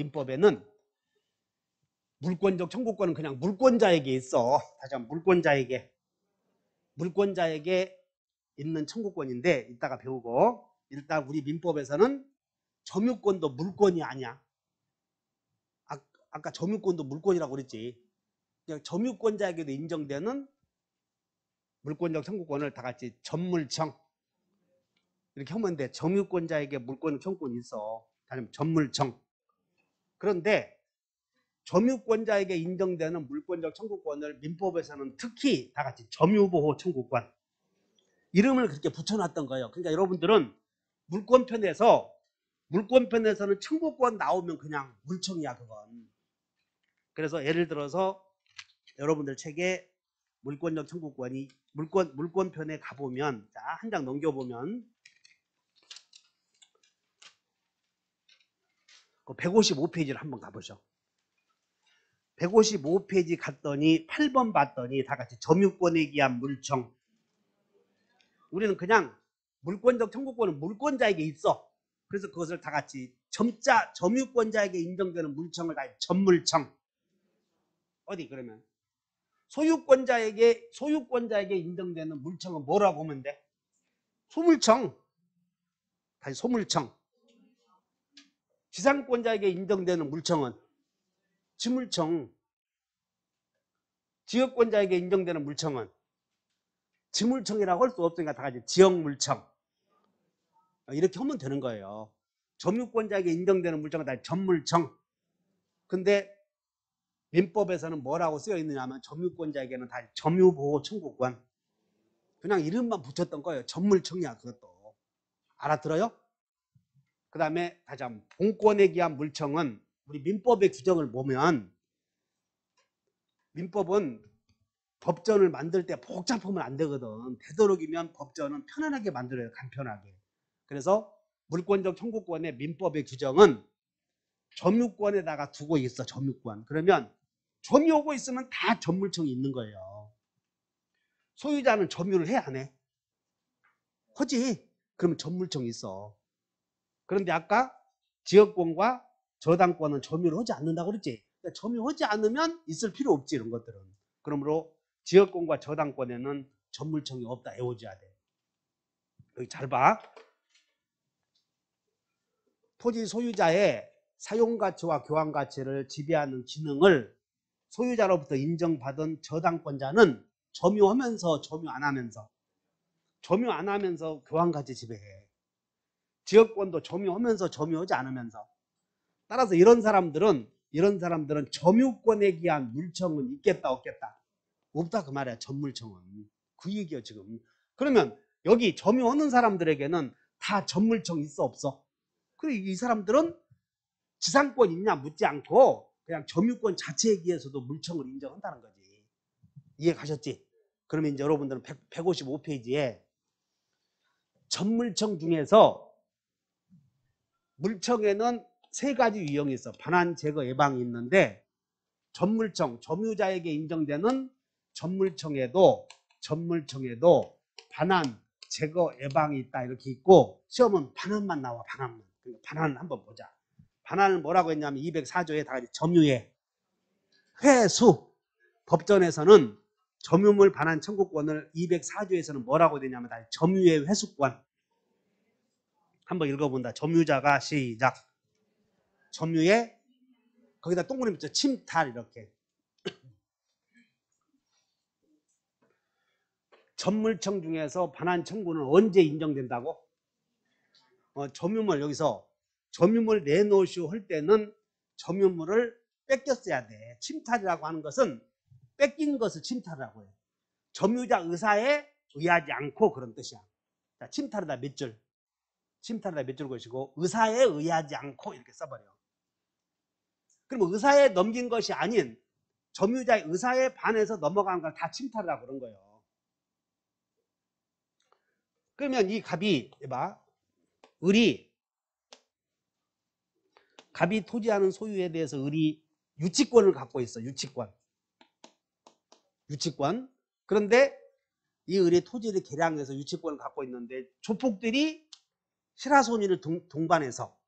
민법에는 물권적 청구권은 그냥 물권자에게 있어. 다시 한번 물권자에게 있는 청구권인데 이따가 배우고, 일단 우리 민법에서는 점유권도 물권이 아니야. 아까 점유권도 물권이라고 그랬지. 그냥 점유권자에게도 인정되는 물권적 청구권을 다 같이 전물청 이렇게 하면 돼. 점유권자에게 물권적 청구권이 있어. 다시 전물청. 그런데 점유권자에게 인정되는 물권적 청구권을 민법에서는 특히 다 같이 점유보호 청구권 이름을 그렇게 붙여놨던 거예요. 그러니까 여러분들은 물권편에서는 청구권 나오면 그냥 물청이야 그건. 그래서 예를 들어서 여러분들 책에 물권적 청구권이 물권편에 가보면, 자, 한 장 넘겨보면 그 155페이지를 한번 가보죠. 155페이지 갔더니 8번 봤더니 다 같이 점유권에 기한 물청. 우리는 그냥 물권적 청구권은 물권자에게 있어. 그래서 그것을 다 같이 점유권자에게 인정되는 물청을 다 전물청. 어디 그러면 소유권자에게 인정되는 물청은 뭐라고 하면 돼? 소물청. 다시 소물청. 지상권자에게 인정되는 물청은 지물청. 지역권자에게 인정되는 물청은 지물청이라고 할 수 없으니까 다 같이 지역물청. 이렇게 하면 되는 거예요. 점유권자에게 인정되는 물청은 다 전물청. 근데 민법에서는 뭐라고 쓰여 있느냐 하면 점유권자에게는 다 점유보호 청구권. 그냥 이름만 붙였던 거예요. 전물청이야 그것도. 알아들어요? 그 다음에 다시 한번 본권에 기한 물청은 우리 민법의 규정을 보면, 민법은 법전을 만들 때 복잡하면 안 되거든. 되도록이면 법전은 편안하게 만들어요. 간편하게. 그래서 물권적 청구권의 민법의 규정은 점유권에다가 두고 있어. 점유권. 그러면 점유하고 있으면 다 전물청이 있는 거예요. 소유자는 점유를 해 안 해? 하지. 그러면 전물청이 있어. 그런데 아까 지역권과 저당권은 점유를 하지 않는다고 그랬지. 그러니까 점유하지 않으면 있을 필요 없지 이런 것들은. 그러므로 지역권과 저당권에는 전물청이 없다. 외워줘야 돼. 여기 잘 봐. 토지 소유자의 사용가치와 교환가치를 지배하는 기능을 소유자로부터 인정받은 저당권자는 점유하면서 점유 안 하면서 교환가치 지배해. 지역권도 점유하면서 점유하지 않으면서. 따라서 이런 사람들은 점유권에 기한 물청은 있겠다 없겠다? 없다 그 말이야. 전물청은. 그 얘기야 지금. 그러면 여기 점유하는 사람들에게는 다 전물청 있어 없어? 그리고 이 사람들은 지상권 있냐 묻지 않고 그냥 점유권 자체에 의해서도 물청을 인정한다는 거지. 이해 가셨지? 그러면 이제 여러분들은 155페이지에 전물청 중에서 물청에는 세 가지 유형이 있어. 반환, 제거, 예방이 있는데 전물청, 점유자에게 인정되는 전물청에도 반환, 제거, 예방이 있다 이렇게 있고, 시험은 반환만 나와. 반환만. 반환을 한번 보자. 반환을 뭐라고 했냐면 204조에 다 같이 점유의 회수. 법전에서는 점유물 반환 청구권을 204조에서는 뭐라고 되냐면 다 점유의 회수권. 한번 읽어본다. 점유자가 시작. 점유의 거기다 동그라미 붙여 침탈 이렇게. 전물청 중에서 반환 청구는 언제 인정된다고? 점유물 여기서 점유물 내놓으시오 할 때는 점유물을 뺏겼어야 돼. 침탈이라고 하는 것은 뺏긴 것을 침탈이라고 해. 점유자 의사에 의하지 않고 그런 뜻이야. 자, 침탈이다 몇 줄? 침탈이다 몇 줄 것이고 의사에 의하지 않고 이렇게 써버려. 그럼 의사에 넘긴 것이 아닌 점유자의 의사에 반해서 넘어간 걸 다 침탈이라고 그런 거예요. 그러면 이 갑이 봐. 갑이 토지하는 소유에 대해서 을이 유치권을 갖고 있어. 유치권. 그런데 이 을이 토지를 개량해서 유치권을 갖고 있는데 조폭들이 실화손의를 동반해서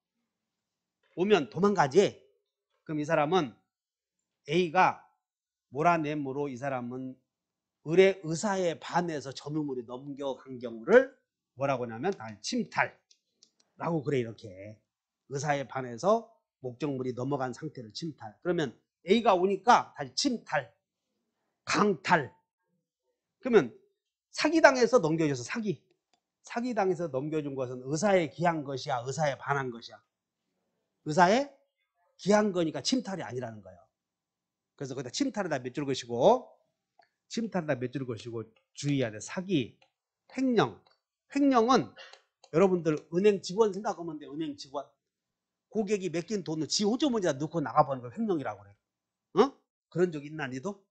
오면 도망가지. 그럼 이 사람은 A가 몰아내므로 이 사람은 의사에 반해서 점유물이 넘겨간 경우를 뭐라고 하냐면 침탈라고 그래. 이렇게 의사에 반해서 목적물이 넘어간 상태를 침탈. 그러면 A가 오니까 다시 침탈, 강탈. 그러면 사기당해서 넘겨줘서 사기당해서 넘겨준 것은 의사에 기한 것이야, 의사에 반한 것이야? 의사에 기한 거니까 침탈이 아니라는 거예요. 그래서 거기다 침탈에다 몇 줄 것이고, 침탈에다 몇 줄 것이고 주의해야 돼. 사기, 횡령. 횡령은 여러분들 은행 직원 생각하면 돼. 은행 직원. 고객이 맡긴 돈을 지 호주머니에다 넣고 나가버리는 걸 횡령이라고 그래. 어? 그런 적 있나 니도?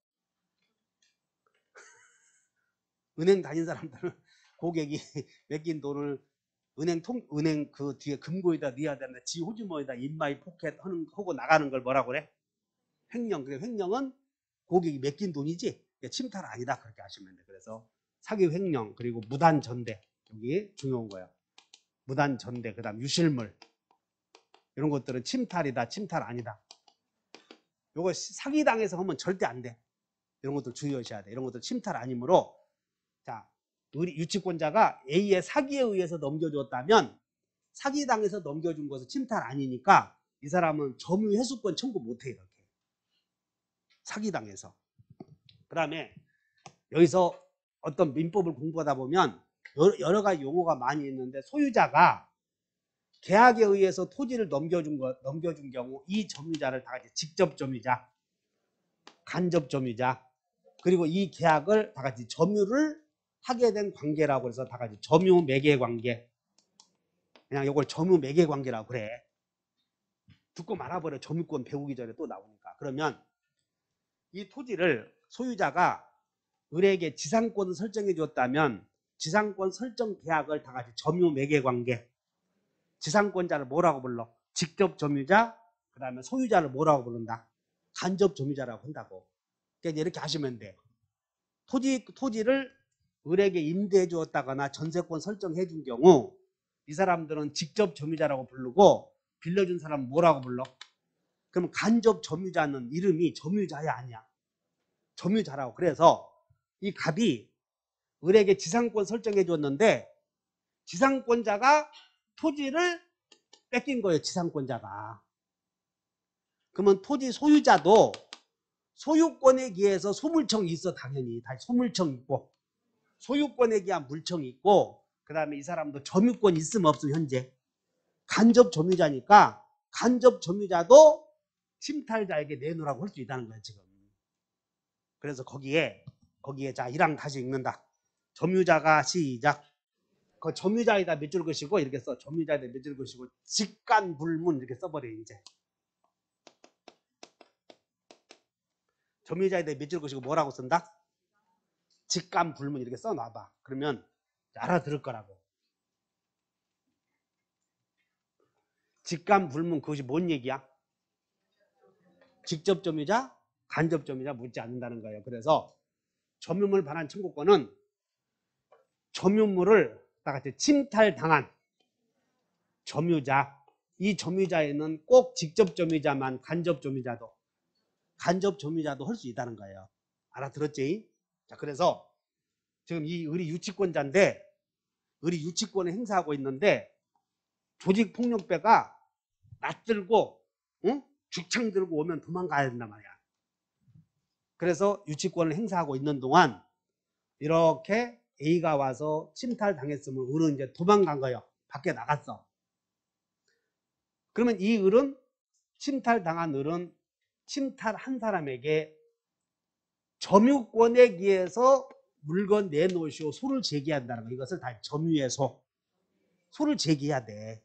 은행 다닌 사람들은 고객이 맡긴 돈을 은행 그 뒤에 금고에다 넣어야 되는데 지 호주머니에다 인마이 포켓 하고 나가는 걸 뭐라고 그래? 횡령. 그래, 횡령은 고객이 맡긴 돈이지 침탈 아니다. 그렇게 하시면 돼. 그래서 사기, 횡령, 그리고 무단 전대. 여기 중요한 거예요. 무단 전대, 그 다음 유실물. 이런 것들은 침탈이다, 침탈 아니다. 요거 사기당해서 하면 절대 안 돼. 이런 것들 주의하셔야 돼. 이런 것들 침탈 아니므로, 자, 우리 유치권자가 A의 사기에 의해서 넘겨줬다면 사기당해서 넘겨준 것은 침탈 아니니까 이 사람은 점유회수권 청구 못해. 이렇게 사기당해서. 그 다음에 여기서 어떤 민법을 공부하다 보면 여러 가지 용어가 많이 있는데, 소유자가 계약에 의해서 토지를 넘겨준 경우 이 점유자를 다 같이 직접 점유자, 간접 점유자, 그리고 이 계약을 다 같이 점유를 하게 된 관계라고 해서 다 같이 점유 매개 관계. 그냥 이걸 점유 매개 관계라고 그래. 듣고 말아버려. 점유권 배우기 전에 또 나오니까. 그러면 이 토지를 소유자가 을에게 지상권을 설정해 줬다면 지상권 설정 계약을 다 같이 점유 매개 관계. 지상권자를 뭐라고 불러? 직접 점유자, 그 다음에 소유자를 뭐라고 부른다? 간접 점유자라고 한다고. 그러니까 이렇게 하시면 돼. 토지를 을에게 임대해 주었다거나 전세권 설정해 준 경우 이 사람들은 직접 점유자라고 부르고, 빌려준 사람은 뭐라고 불러? 그럼 간접 점유자는 이름이 점유자야 아니야? 점유자라고. 그래서 이 갑이 을에게 지상권 설정해 줬는데 지상권자가 토지를 뺏긴 거예요. 지상권자가. 그러면 토지 소유자도 소유권에 기해서 소물청이 있어. 당연히 다 소물청 있고, 소유권에 기한 물청이 있고, 그 다음에 이 사람도 점유권 있으면 없으면 현재 간접 점유자니까 간접 점유자도 침탈자에게 내놓으라고 할 수 있다는 거예요 지금. 그래서 거기에 자 1항 다시 읽는다. 점유자가 시작. 그 점유자에다 몇 줄 것이고 이렇게 써. 점유자에다 몇 줄 것이고 직간불문 이렇게 써버려. 이제 점유자에다 몇 줄 것이고 뭐라고 쓴다? 직간불문 이렇게 써놔봐. 그러면 알아들을 거라고. 직간불문 그것이 뭔 얘기야? 직접 점유자, 간접 점유자 묻지 않는다는 거예요. 그래서 점유물 반환 청구권은 점유물을 다 같이 침탈당한 점유자, 이 점유자에는 꼭 직접 점유자만 간접 점유자도 할 수 있다는 거예요. 알아들었지? 자, 그래서 지금 이 을이 유치권자인데 을이 유치권을 행사하고 있는데 조직폭력배가 낯들고 죽창 들고 오면 도망가야 된단 말이야. 그래서 유치권을 행사하고 있는 동안 이렇게 A가 와서 침탈당했으면 을은 이제 도망간 거예요. 밖에 나갔어. 그러면 이 을은 침탈당한 을은 침탈한 사람에게 점유권에 의해서 물건 내놓으시오 소를 제기한다는 거. 이것을 다 점유의 소를 제기해야 돼.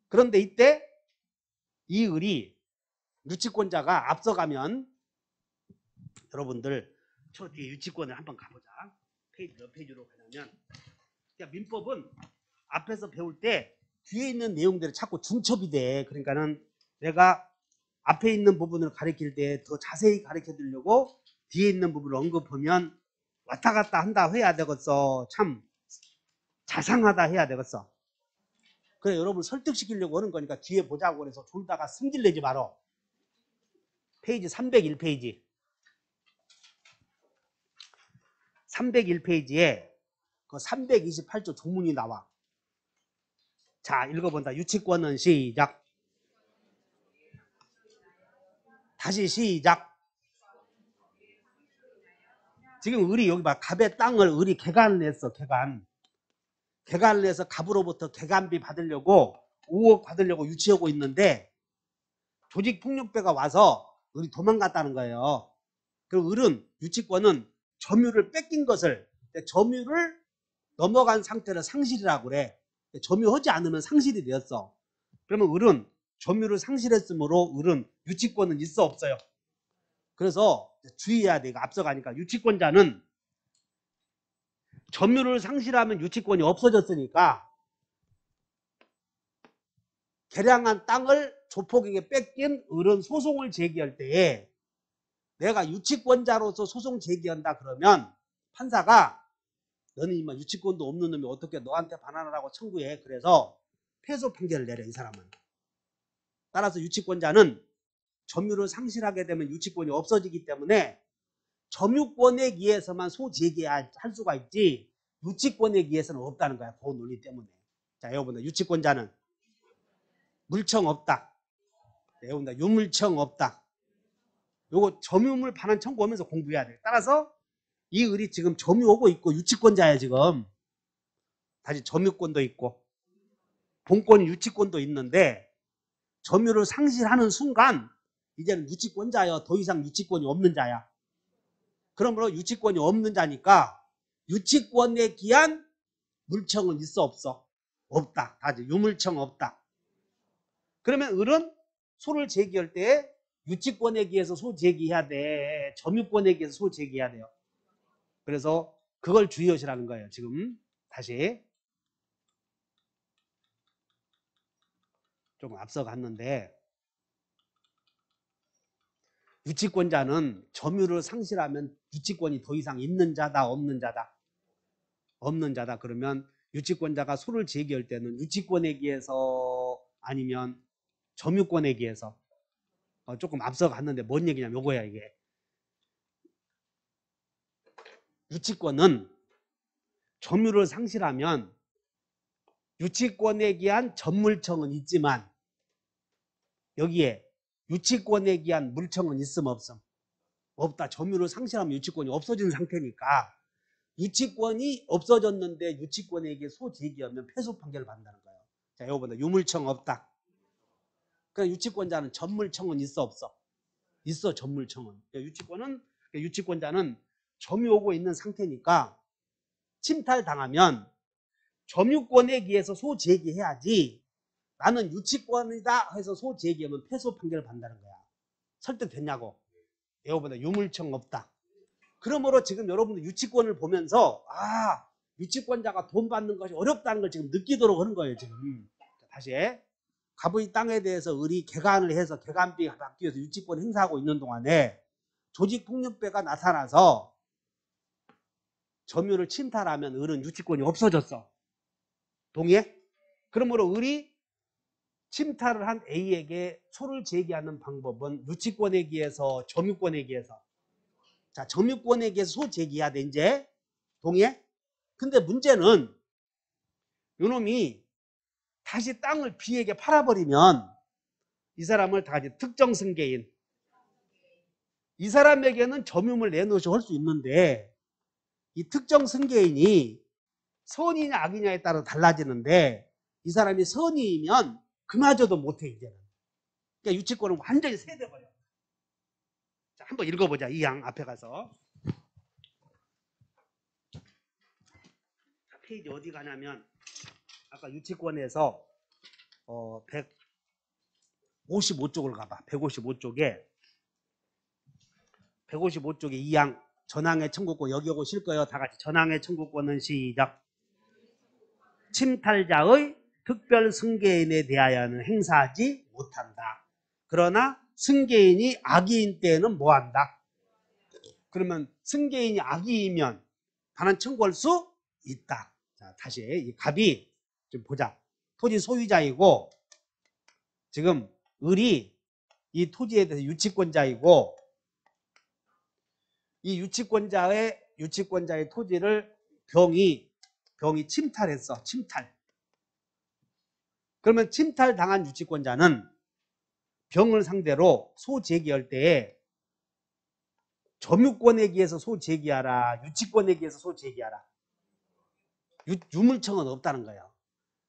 그런데 이때 이 을이 유치권자가 앞서가면 여러분들 저 뒤에 유치권을 한번 가보자. 페이지 몇 페이지로 가냐면, 민법은 앞에서 배울 때 뒤에 있는 내용들이 자꾸 중첩이 돼. 그러니까는 내가 앞에 있는 부분을 가르칠 때 더 자세히 가르쳐 드리려고 뒤에 있는 부분을 언급하면 왔다 갔다 한다 해야 되겠어. 참 자상하다 해야 되겠어. 그래 여러분 설득시키려고 하는 거니까 뒤에 보자고 그래서 졸다가 승질내지 말어. 페이지 301페이지. 301페이지에 그 328조 조문이 나와. 자, 읽어본다. 유치권은 시작. 다시 시작. 지금 을이 여기 봐. 갑의 땅을 을이 개간을 했어. 개간을 해서 갑으로부터 개간비 받으려고 5억 받으려고 유치하고 있는데 조직폭력배가 와서 을이 도망갔다는 거예요. 그리고 을은 유치권은 점유를 뺏긴 것을 점유를 넘어간 상태를 상실이라고 그래. 점유하지 않으면 상실이 되었어. 그러면 을은 점유를 상실했으므로 을은 유치권은 있어 없어요? 그래서 주의해야 돼. 이거 앞서가니까 유치권자는 점유를 상실하면 유치권이 없어졌으니까 개량한 땅을 조폭에게 뺏긴 을은 소송을 제기할 때에 내가 유치권자로서 소송 제기한다 그러면 판사가 너는 이만 유치권도 없는 놈이 어떻게 너한테 반환하라고 청구해. 그래서 패소 판결을 내려 이 사람은. 따라서 유치권자는 점유를 상실하게 되면 유치권이 없어지기 때문에 점유권에 의해서만 소제기할 수가 있지 유치권에 의해서는 없다는 거야. 그 논리 때문에. 자, 여러분들 유치권자는 물청 없다. 여러분들 유물청 없다. 요거 점유물 반환 청구하면서 공부해야 돼. 따라서 이 을이 지금 점유하고 있고 유치권자야 지금. 다시 점유권도 있고 본권이 유치권도 있는데 점유를 상실하는 순간 이제는 유치권자여. 더 이상 유치권이 없는 자야. 그러므로 유치권이 없는 자니까 유치권에 기한 물청은 있어 없어? 없다. 다시 유물청 없다. 그러면 을은 소를 제기할 때 유치권에 기해서 소 제기해야 돼. 점유권에 기해서 소 제기해야 돼요. 그래서 그걸 주의하시라는 거예요. 지금 다시 조금 앞서 갔는데 유치권자는 점유를 상실하면 유치권이 더 이상 있는 자다 없는 자다? 없는 자다. 그러면 유치권자가 소를 제기할 때는 유치권에 의해서 아니면 점유권에 의해서 조금 앞서 갔는데 뭔 얘기냐면 요거야 이게. 유치권은 점유를 상실하면 유치권에 의한 전물청은 있지만 여기에 유치권에 의한 물청은 있음 없음? 없다. 점유를 상실하면 유치권이 없어진 상태니까 유치권이 없어졌는데 유치권에게 소제기하면 패소 판결을 받는다는 거예요. 자, 이거보다 유물청 없다. 그러니까 유치권자는 전물청은 있어 없어? 있어. 전물청은. 그러니까 유치권자는 점유하고 있는 상태니까 침탈당하면 점유권에 의해서 소제기해야지 나는 유치권이다 해서 소제기하면 패소 판결을 받는다는 거야. 설득됐냐고? 이거보다 유물청 없다. 그러므로 지금 여러분들 유치권을 보면서 유치권자가 돈 받는 것이 어렵다는 걸 지금 느끼도록 하는 거예요. 지금. 다시 갑의 땅에 대해서 을이 개간을 해서 개간비 받기 위해서 유치권 행사하고 있는 동안에 조직폭력배가 나타나서 점유를 침탈하면 을은 유치권이 없어졌어. 동의해? 그러므로 을이 침탈을 한 A에게 소를 제기하는 방법은 유치권에 의해서 점유권에 의해서. 자, 점유권에 의해서 소 제기해야 돼 이제. 동의해? 근데 문제는 요놈이 다시 땅을 B에게 팔아버리면 이 사람을 다시 특정 승계인 이 사람에게는 점유물 내놓으셔 할 수 있는데 이 특정 승계인이 선이냐 악이냐에 따라 달라지는데 이 사람이 선이면 그마저도 못해 이제는. 그러니까 유치권은 완전히 세대버려. 자, 한번 읽어보자. 이 양 앞에 가서. 페이지 어디 가냐면 아까 유치권에서 155쪽을 가봐. 155쪽에 이 양 전항의 청구권 여기 오고 실 거예요. 다 같이 전항의 청구권은 시작. 침탈자의 특별 승계인에 대하여는 행사하지 못한다. 그러나 승계인이 악의인 때는 뭐한다? 그러면 승계인이 악의이면 반환 청구할 수 있다. 자, 다시 이 갑이 좀 보자. 토지 소유자이고 지금 을이 이 토지에 대해서 유치권자이고 이 유치권자의 토지를 병이 침탈했어. 침탈. 그러면 침탈당한 유치권자는 병을 상대로 소제기할 때에 점유권에 기해서 소제기하라, 유치권에 기해서 소제기하라. 유물청은 없다는 거예요.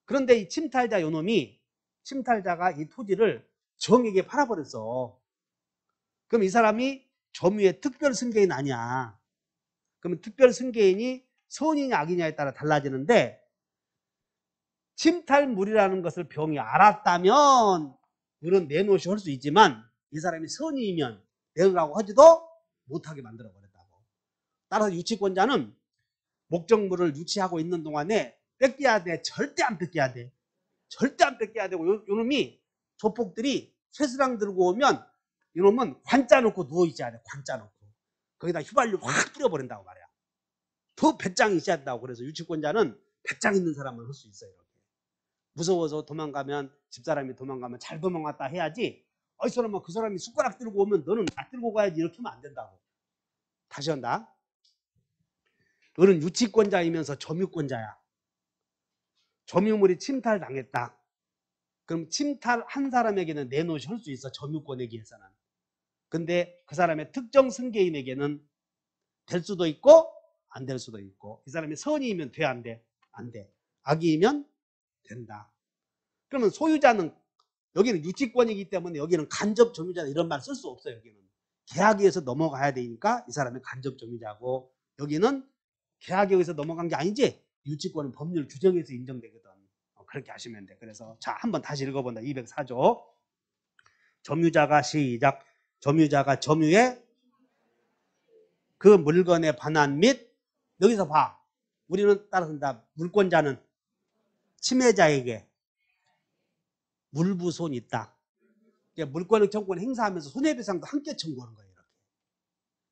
그런데 이 침탈자 요놈이 침탈자가 이 토지를 정에게 팔아버렸어. 그럼 이 사람이 점유의 특별 승계인 아니야. 그러면 특별 승계인이 선이냐 악이냐에 따라 달라지는데 침탈물이라는 것을 병이 알았다면 물은 내놓으시 할 수 있지만 이 사람이 선이면 내놓으라고 하지도 못하게 만들어 버렸다고. 따라서 유치권자는 목적물을 유치하고 있는 동안에 뺏겨야 돼. 절대 안 뺏겨야 돼. 절대 안 뺏겨야 되고 요놈이 조폭들이 쇠스랑 들고 오면 이놈은 관짜 놓고 누워 있어야 돼. 관짜 놓고 거기다 휘발유 확 뿌려버린다고 말이야. 더 배짱이 있어야 된다고. 그래서 유치권자는 배짱 있는 사람만 할 수 있어요. 이렇게. 무서워서 도망가면 집사람이 도망가면 잘 도망갔다 해야지. 이 사람아 그 사람이 숟가락 들고 오면 너는 나 들고 가야지 이렇게 하면 안 된다고. 다시 한다. 너는 유치권자이면서 점유권자야. 점유물이 침탈당했다. 그럼 침탈한 사람에게는 내놓으시 할 수 있어. 점유권에 기해서는. 근데 그 사람의 특정 승계인에게는 될 수도 있고 안 될 수도 있고. 이 사람이 선이면 돼 안 돼? 안 돼. 악이면 된다. 그러면 소유자는 여기는 유치권이기 때문에 여기는 간접 점유자 이런 말 쓸 수 없어요. 여기는 계약에 의해서 넘어가야 되니까 이 사람이 간접 점유자고 여기는 계약에 의해서 넘어간 게 아니지 유치권은 법률 규정에서 인정되거든. 그렇게 하시면 돼. 그래서 자 한번 다시 읽어본다. 204조 점유자가 시작 점유자가 점유의 그 물건의 반환 및 여기서 봐. 우리는 따라서 물권자는 침해자에게 물부손이 있다. 물권의 청구를 행사하면서 손해배상도 함께 청구하는 거예요. 이렇게.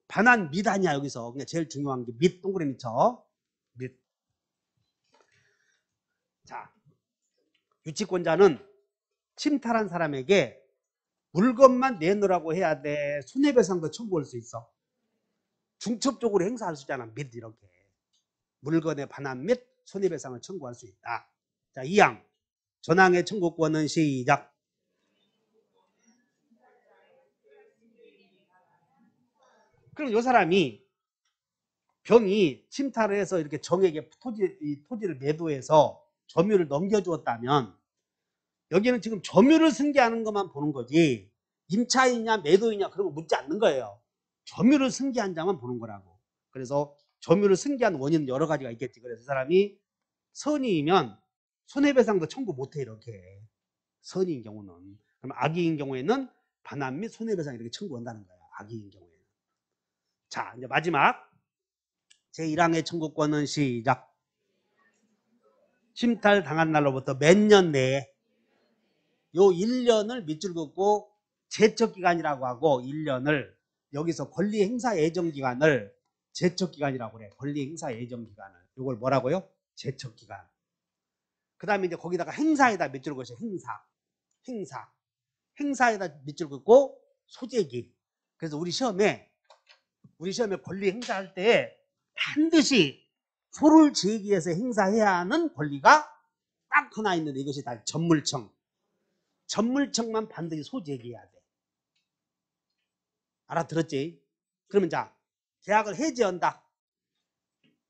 반환 및 아니야 여기서. 그냥 제일 중요한 게 및 동그라미 쳐. 및. 자, 유치권자는 침탈한 사람에게 물건만 내놓으라고 해야 돼. 손해배상도 청구할 수 있어. 중첩적으로 행사할 수 있잖아. 및 이렇게. 물건의 반환 및 손해배상을 청구할 수 있다. 자, 2항. 전항의 청구권은 시작. 그럼 이 사람이 병이 침탈을 해서 이렇게 정에게 토지를 매도해서 점유를 넘겨주었다면 여기는 지금 점유를 승계하는 것만 보는 거지 임차인이냐 매도이냐 그런 거 묻지 않는 거예요. 점유를 승계한 자만 보는 거라고. 그래서 점유를 승계한 원인은 여러 가지가 있겠지. 그래서 이 사람이 선이면 손해배상도 청구 못해 이렇게. 선인 경우는. 그럼 악의인 경우에는 반환 및 손해배상 이렇게 청구한다는 거야. 악의인 경우에는. 자 이제 마지막 제1항의 청구권은 시작. 침탈 당한 날로부터 몇 년 내에 요 1년을 밑줄 긋고 제척기간이라고 하고 1년을 여기서 권리행사 예정기간을 제척기간이라고 그래. 권리행사 예정기간을. 이걸 뭐라고요? 제척기간. 그 다음에 이제 거기다가 행사에다 밑줄 긋어. 행사에다 밑줄 긋고 소재기. 그래서 우리 시험에 권리 행사할 때 반드시 소를 제기해서 행사해야 하는 권리가 딱 하나 있는데 이것이 다 전물청. 전물청만 반드시 소 제기해야 돼. 알아들었지? 그러면 자 계약을 해지한다.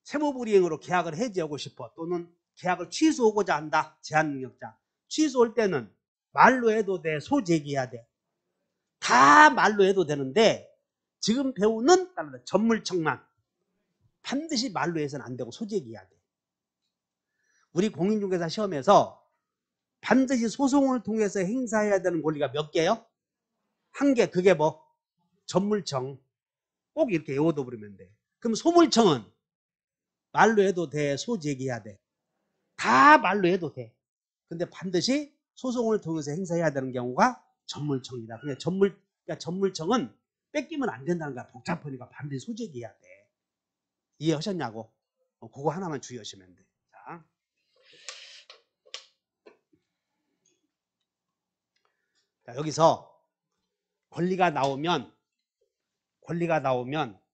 세무불이행으로 계약을 해지하고 싶어. 또는 계약을 취소하고자 한다. 제한능력자. 취소할 때는 말로 해도 돼. 소 제기해야 돼. 다 말로 해도 되는데 지금 배우는 전물청만 반드시 말로 해서는 안 되고 소제기해야 돼. 우리 공인중개사 시험에서 반드시 소송을 통해서 행사해야 되는 권리가 몇 개요? 한 개. 그게 뭐? 전물청. 꼭 이렇게 외워둬 버리면 돼. 그럼 소물청은 말로 해도 돼. 소제기해야 돼. 다 말로 해도 돼. 근데 반드시 소송을 통해서 행사해야 되는 경우가 전물청이다. 그러니까 전물청은 뺏기면 안 된다는 거야. 복잡하니까 반드시 소제기해야 돼. 이해하셨냐고? 그거 하나만 주의하시면 돼. 자, 여기서 권리가 나오면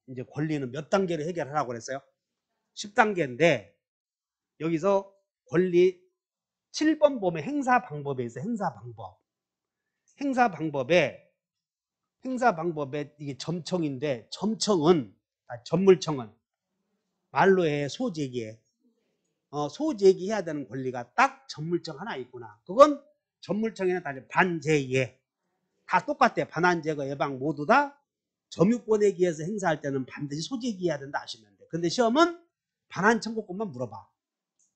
이제 권리는 몇 단계로 해결하라고 그랬어요? 10단계인데 여기서 권리 7번 보면 행사 방법에 있어요. 행사 방법에 이게 점청인데 전물청은 말로 해 소제기해. 소제기해야 되는 권리가 딱 전물청 하나 있구나. 그건 전물청에는 다 반제예. 다 똑같아. 반환 제거 예방 모두 다 점유권에 기해서 행사할 때는 반드시 소제기해야 된다 아시면 돼. 근데 시험은 반환 청구권만 물어봐.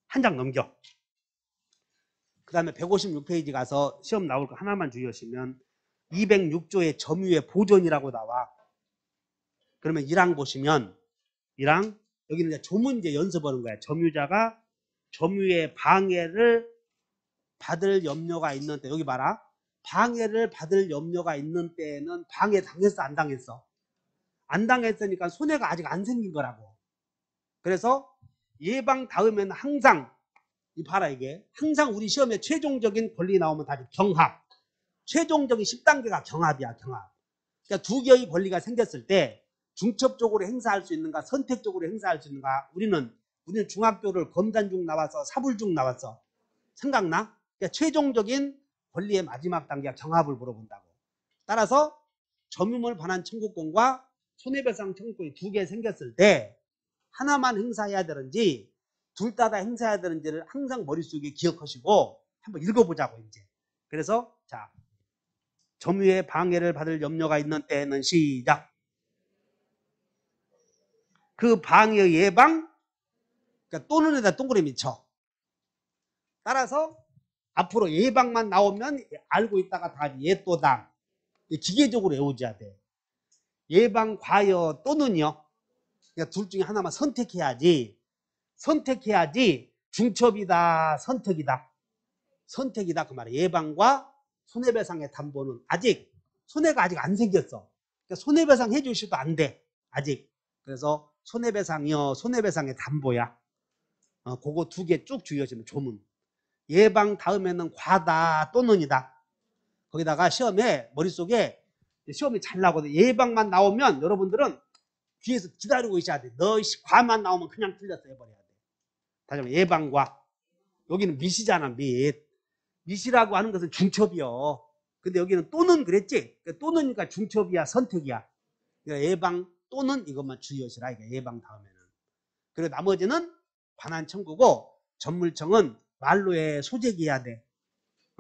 한 장 넘겨. 그 다음에 156페이지 가서 시험 나올 거 하나만 주의하시면 206조의 점유의 보존이라고 나와. 그러면 1항 보시면 1항 여기는 이제 조문제 연습하는 거야. 점유자가 점유의 방해를 받을 염려가 있는 때 여기 봐라. 방해를 받을 염려가 있는 때에는 방해 당했어 안 당했어? 안 당했으니까 손해가 아직 안 생긴 거라고. 그래서 예방 다음에는 항상 이 봐라 이게 항상 우리 시험에 최종적인 권리 나오면 다 경합. 최종적인 10단계가 경합이야 경합. 그러니까 두 개의 권리가 생겼을 때 중첩적으로 행사할 수 있는가 선택적으로 행사할 수 있는가. 우리는 중학교를 검단중 나와서 사불중 나왔어. 생각나? 그러니까 최종적인 권리의 마지막 단계가 경합을 물어본다고. 따라서 점유물 반환 청구권과 손해배상 청구권이 두 개 생겼을 때 하나만 행사해야 되는지 둘 다 행사해야 되는지를 항상 머릿속에 기억하시고 한번 읽어보자고 이제. 그래서 자 점유의 방해를 받을 염려가 있는 때에는 시작. 그 방해 예방 그러니까 또는에다 동그라미 쳐. 따라서 앞으로 예방만 나오면 알고 있다가 다 예또당 기계적으로 외워줘야 돼. 예방 과여 또는요. 그러니까 둘 중에 하나만 선택해야지 중첩이다 선택이다 그 말이야. 예방과 손해배상의 담보는 아직 손해가 아직 안 생겼어. 그러니까 손해배상 해주셔도 안 돼 아직. 그래서 손해배상이요 손해배상의 담보야. 그거 두 개 쭉 주의하시면 조문. 예방 다음에는 과다 또는이다. 거기다가 시험에 머릿속에 시험이 잘 나거든. 예방만 나오면 여러분들은 뒤에서 기다리고 있어야 돼. 너 과만 나오면 그냥 틀렸어 해버려야 돼. 다시 한번 예방과 여기는 밑이잖아 밑이라고 하는 것은 중첩이요. 근데 여기는 또는 그랬지. 또는이니까 중첩이야 선택이야. 그러니까 예방 또는 이것만 주의하시라. 이게 예방 다음에는. 그리고 나머지는 반환 청구고 전물청은 말로에 소재기 해야 돼.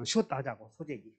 쉬웠다 하자고 소재기.